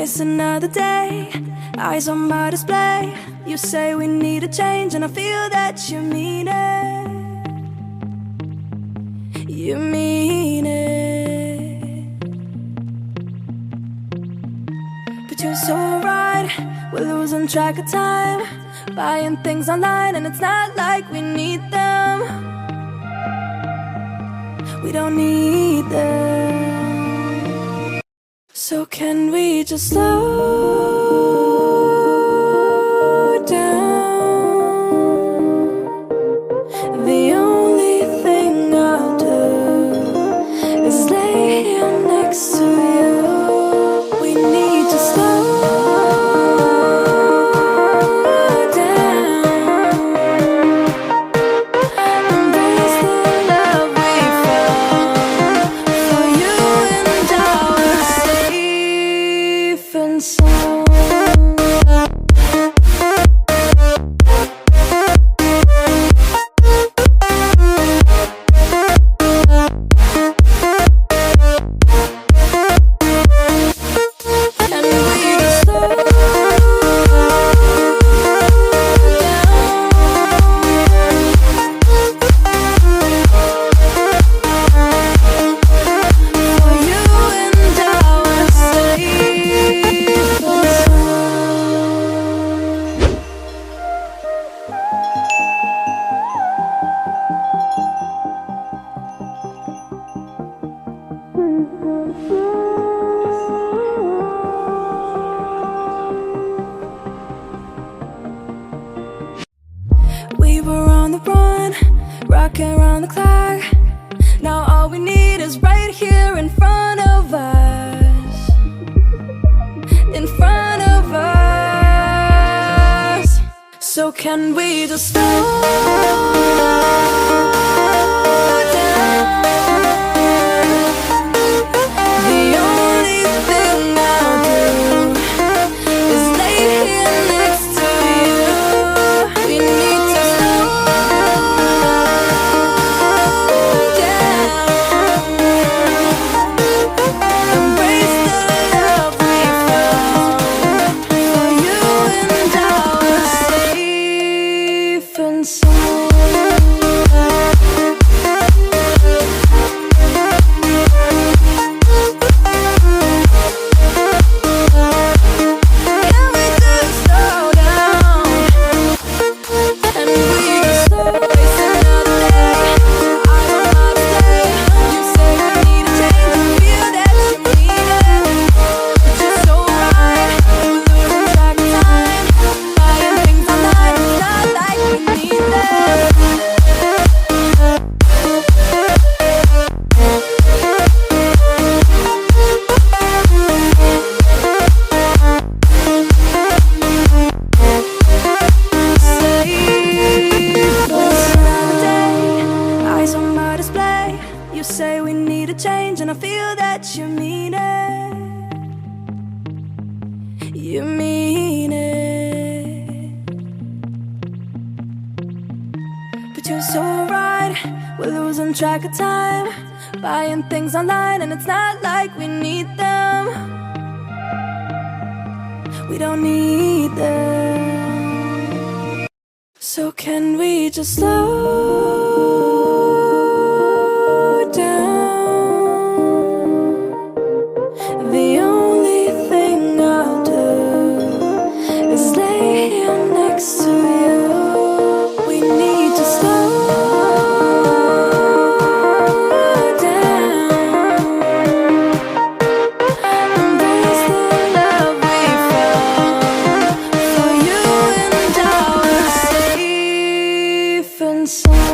waste another day, eyes on my display. You say we need a change, and I feel that you mean it. You mean it. But you're so right, we're losing track of time, buying things online, and it's not like we need them. We don't need them. So can we just slow down? The only thing I'll do is lay here next to you. We need to slow down. Embrace the love we found. For you and I were safe and sound. We were on the run, rocking around the clock. Now all we need is right here in front of us. In front of us. So can we just slow down? The only thing I'll do is lay here next to you. We need to slow down. Embrace the love we found. For you and I were safe and sound. Can we just slow down? And we just waste another day, eyes on my display. You say we need a change, and feel that you mean it. But you're so right, we're losing track of time, buying things online, it's not like we need them. Eyes on my display. You say we need a change, and I feel that you mean it. You mean it. But you're so right, we're losing track of time, buying things online, and it's not like we need them. We don't need them. So can we just slow down? The only thing I'll do is lay here next to you. We need to slow down. Embrace the love we found. For you and I were safe and sound.